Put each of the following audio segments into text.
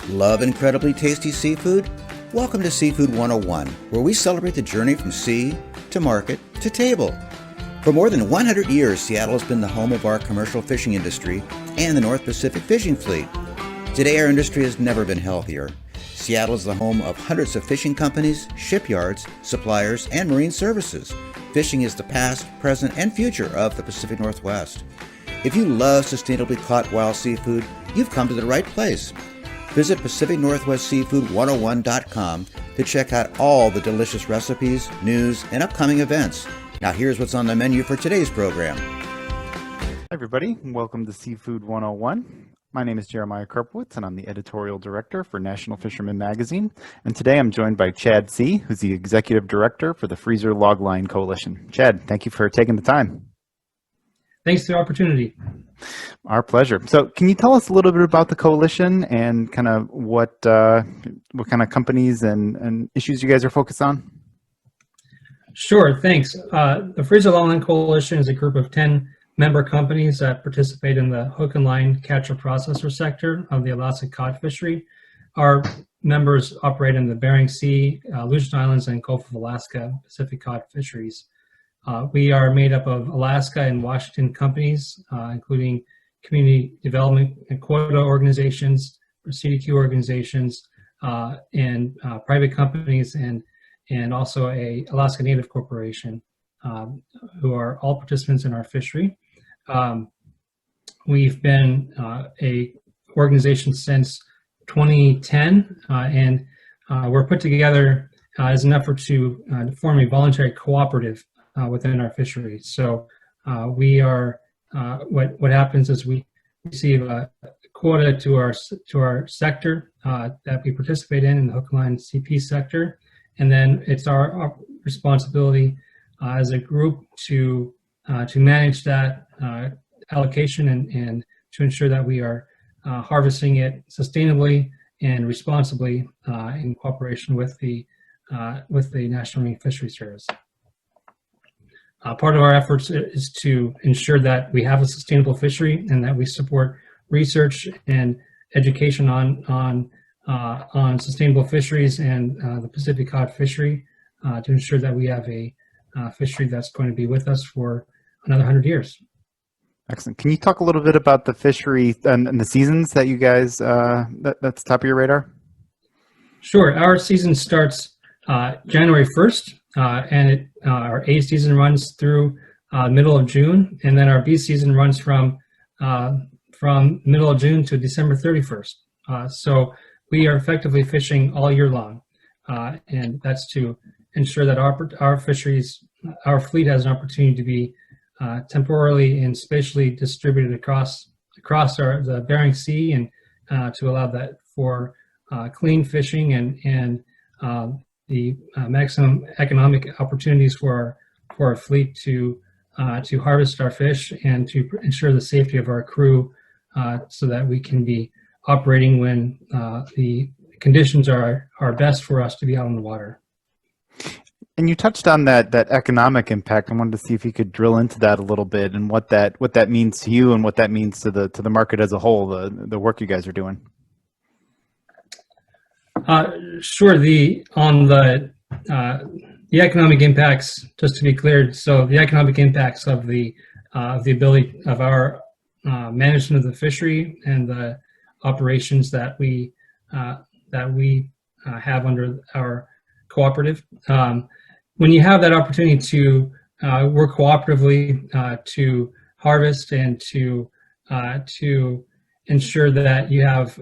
Love incredibly tasty seafood? Welcome to Seafood 101, where we celebrate the journey from sea to market to table. For more than 100 years, Seattle has been the home of our commercial fishing industry and the North Pacific fishing fleet. Today, our industry has never been healthier. Seattle is the home of hundreds of fishing companies, shipyards, suppliers, and marine services. Fishing is the past, present, and future of the Pacific Northwest. If you love sustainably caught wild seafood, you've come to the right place. Visit PacificNorthwestSeafood101.com to check out all the delicious recipes, news, and upcoming events. Now here's what's on the menu for today's program. Hi everybody, welcome to Seafood 101. My name is Jeremiah Karpowitz and I'm the editorial director for National Fisherman Magazine. And today I'm joined by Chad C., who's the executive director for the Freezer Longline Coalition. Chad, thank you for taking the time. Thanks for the opportunity. Our pleasure. So can you tell us a little bit about the coalition and kind of what kind of companies and issues you guys are focused on? Sure, thanks. The Freezer Longline Coalition is a group of 10 member companies that participate in the hook and line catcher processor sector of the Alaska cod fishery. Our members operate in the Bering Sea, Aleutian Islands, and Gulf of Alaska Pacific cod fisheries. We are made up of Alaska and Washington companies, including community development and quota organizations, or CDQ organizations, and private companies, and also a Alaska Native Corporation, who are all participants in our fishery. We've been a organization since 2010, and we're put together as an effort to form a voluntary cooperative within our fishery. So we are what happens is we receive a quota to our sector that we participate in the hook line CP sector, and then it's our responsibility as a group to manage that allocation and to ensure that we are harvesting it sustainably and responsibly in cooperation with the National Marine Fisheries Service. Part of our efforts is to ensure that we have a sustainable fishery and that we support research and education on sustainable fisheries and the Pacific cod fishery to ensure that we have a fishery that's going to be with us for another 100 years. Excellent. Can you talk a little bit about the fishery and the seasons that you guys, that's top of your radar? Sure. Our season starts January 1st. And our A season runs through middle of June, and then our B season runs from middle of June to December 31st. So we are effectively fishing all year long, and that's to ensure that our fisheries, our fleet has an opportunity to be temporarily and spatially distributed across the Bering Sea, and to allow that for clean fishing and the maximum economic opportunities for our fleet to harvest our fish and to ensure the safety of our crew, so that we can be operating when the conditions are best for us to be out on the water. And you touched on that economic impact. I wanted to see if you could drill into that a little bit and what that means to you and what that means to the market as a whole, the work you guys are doing. Sure. The economic impacts, just to be clear, so the economic impacts of the ability of our management of the fishery and the operations that we have under our cooperative. When you have that opportunity to work cooperatively to harvest and to ensure that you have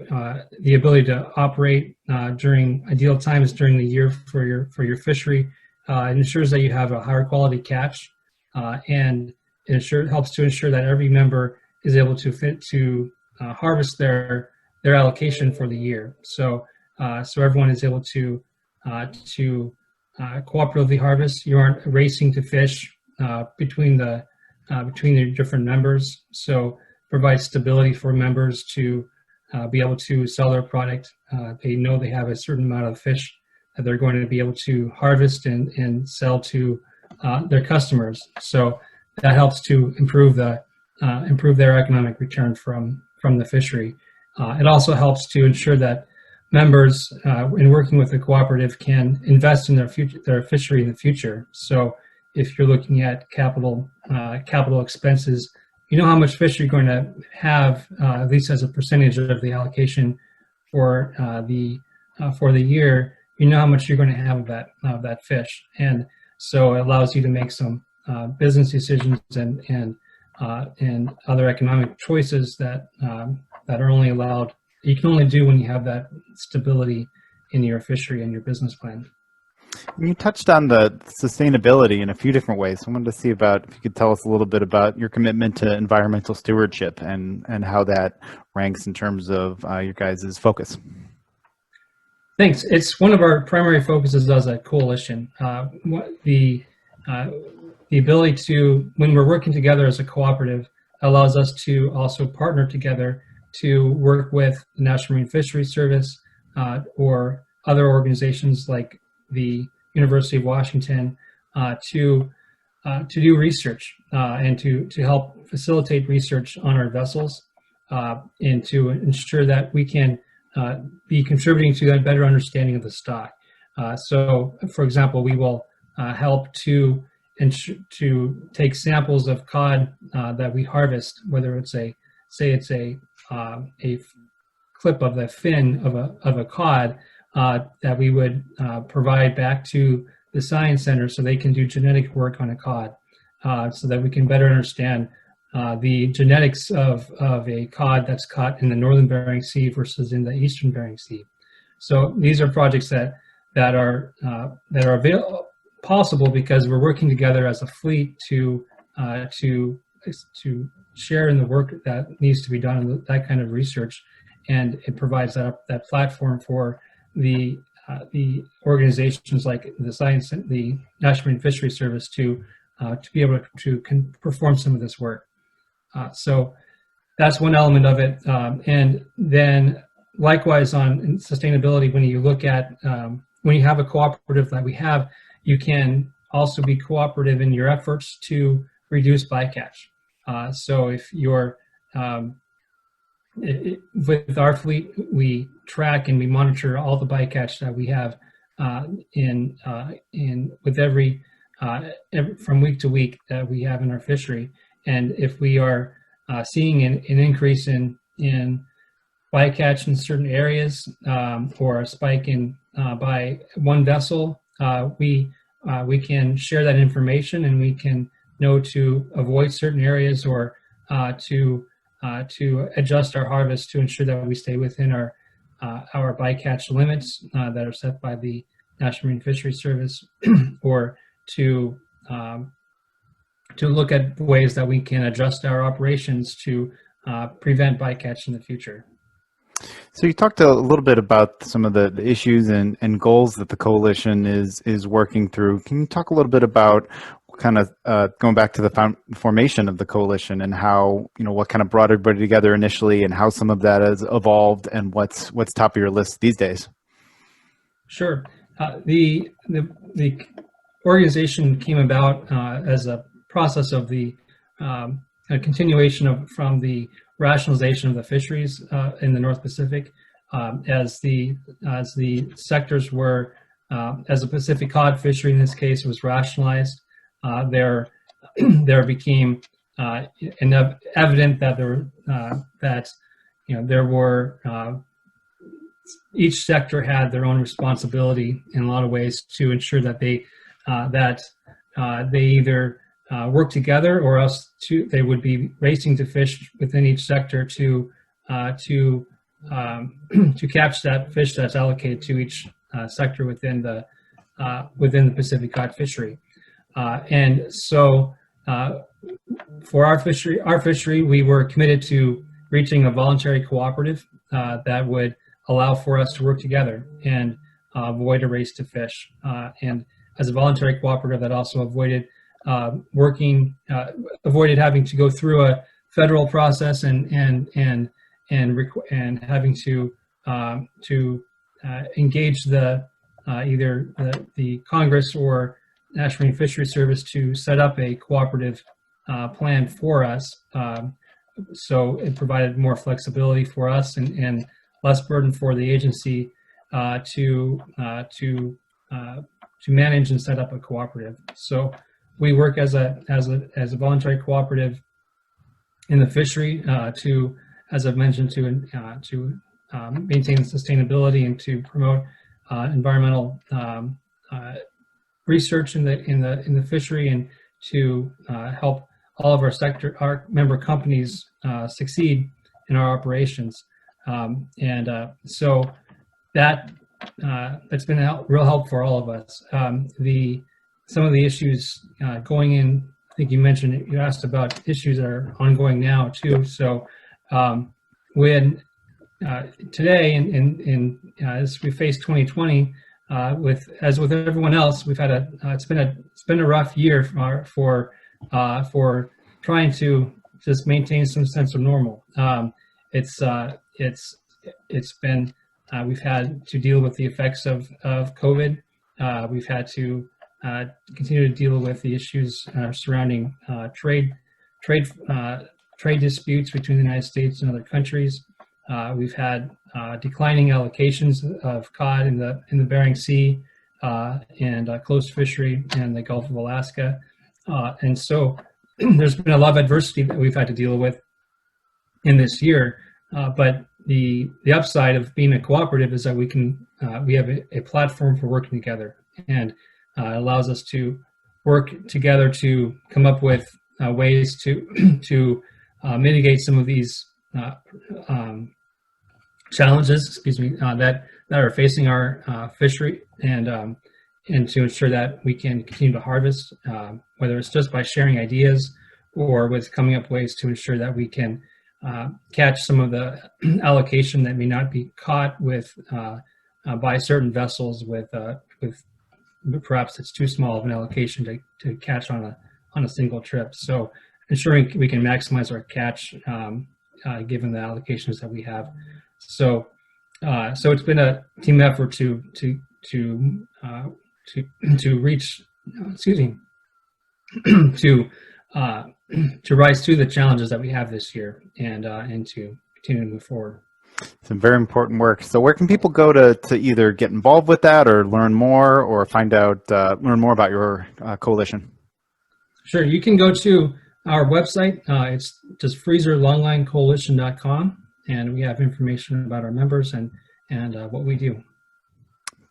the ability to operate during ideal times during the year for your fishery. It ensures that you have a higher quality catch, and it helps to ensure that every member is able to harvest their allocation for the year. So everyone is able to cooperatively harvest. You aren't racing to fish between the different members. So provide stability for members to be able to sell their product. They know they have a certain amount of fish that they're going to be able to harvest and sell to their customers. So that helps to improve their economic return from the fishery. It also helps to ensure that members, in working with the cooperative, can invest in their fishery in the future. So if you're looking at capital expenses, you know how much fish you're going to have, at least as a percentage of the allocation for the year. You know how much you're going to have of that fish, and so it allows you to make some business decisions and other economic choices that are only allowed, you can only do when you have that stability in your fishery and your business plan. You touched on the sustainability in a few different ways. I wanted to see if you could tell us a little bit about your commitment to environmental stewardship and how that ranks in terms of your guys' focus. Thanks. It's one of our primary focuses as a coalition. The ability to, when we're working together as a cooperative, allows us to also partner together to work with the National Marine Fisheries Service or other organizations like the University of Washington to do research and to help facilitate research on our vessels and to ensure that we can be contributing to a better understanding of the stock. So, for example, we will help to take samples of cod that we harvest, whether it's a clip of the fin of a cod that we would provide back to the Science Center so they can do genetic work on a cod, so that we can better understand the genetics of a cod that's caught in the northern Bering Sea versus in the eastern Bering Sea. So these are projects that are possible because we're working together as a fleet to share in the work that needs to be done in that kind of research, and it provides that platform for the organizations like the National Marine Fisheries Service to be able to perform some of this work. So that's one element of it, and then likewise on sustainability, when you look at when you have a cooperative like we have, you can also be cooperative in your efforts to reduce bycatch. So if you're with our fleet, we track and we monitor all the bycatch that we have with every from week to week that we have in our fishery. And if we are seeing an increase in bycatch in certain areas or a spike in by one vessel, we can share that information, and we can know to avoid certain areas or to adjust our harvest to ensure that we stay within our bycatch limits that are set by the National Marine Fisheries Service, or to look at ways that we can adjust our operations to prevent bycatch in the future. So you talked a little bit about some of the issues and goals that the coalition is working through. Can you talk a little bit about kind of going back to the formation of the coalition and how, what kind of brought everybody together initially and how some of that has evolved and what's top of your list these days? Sure. The organization came about as a process of a continuation from the rationalization of the fisheries in the North Pacific, as the sectors were, as the Pacific cod fishery in this case was rationalized, there became evident that there were each sector had their own responsibility in a lot of ways to ensure that they either work together, or else they would be racing to fish within each sector to catch that fish that's allocated to each sector within the Pacific cod fishery. And so for our fishery, we were committed to reaching a voluntary cooperative that would allow for us to work together and avoid a race to fish. And as a voluntary cooperative, that also avoided avoided having to go through a federal process and having to engage either the Congress or National Marine Fisheries Service to set up a cooperative plan for us. So it provided more flexibility for us and less burden for the agency to manage and set up a cooperative. So we work as a voluntary cooperative in the fishery to, as I've mentioned, to maintain sustainability and to promote environmental research in the fishery, and to help all of our member companies succeed in our operations. So that's been a real help for all of us. Some of the issues going in, I think you asked about issues that are ongoing now too. So when today, as we face 2020, as with everyone else, we've had it's been a rough year for trying to just maintain some sense of normal. We've had to deal with the effects of COVID. We've had to continue to deal with the issues surrounding trade disputes between the United States and other countries. We've had declining allocations of cod in the Bering Sea and closed fishery in the Gulf of Alaska. And so there's been a lot of adversity that we've had to deal with in this year. But the upside of being a cooperative is that we have a platform for working together, and it allows us to work together to come up with ways to mitigate some of these challenges, that are facing our fishery, and to ensure that we can continue to harvest, whether it's just by sharing ideas or with coming up ways to ensure that we can catch some of the allocation that may not be caught by certain vessels with perhaps it's too small of an allocation to catch on a single trip. So ensuring we can maximize our catch given the allocations that we have. So it's been a team effort to reach, to rise to the challenges that we have this year, and to continue to move forward. Some very important work. So where can people go to either get involved with that, or learn more, or learn more about your coalition? Sure, you can go to our website. It's just freezerlongline-coalition.com, and we have information about our members and what we do.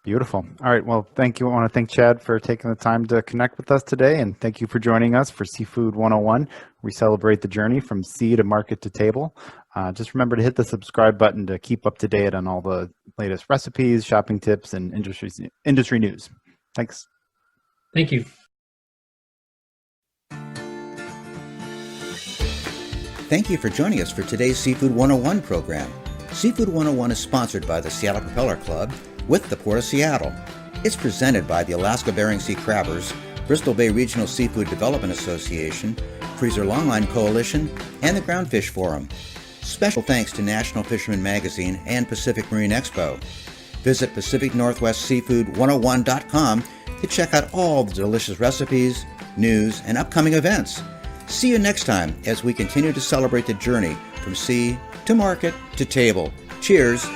Beautiful. All right. Well, thank you. I want to thank Chad for taking the time to connect with us today. And thank you for joining us for Seafood 101. We celebrate the journey from sea to market to table. Just remember to hit the subscribe button to keep up to date on all the latest recipes, shopping tips, and industry news. Thanks. Thank you. Thank you for joining us for today's Seafood 101 program. Seafood 101 is sponsored by the Seattle Propeller Club with the Port of Seattle. It's presented by the Alaska Bering Sea Crabbers, Bristol Bay Regional Seafood Development Association, Freezer Longline Coalition, and the Groundfish Forum. Special thanks to National Fisherman Magazine and Pacific Marine Expo. Visit PacificNorthwestSeafood101.com to check out all the delicious recipes, news, and upcoming events. See you next time as we continue to celebrate the journey from sea to market to table. Cheers!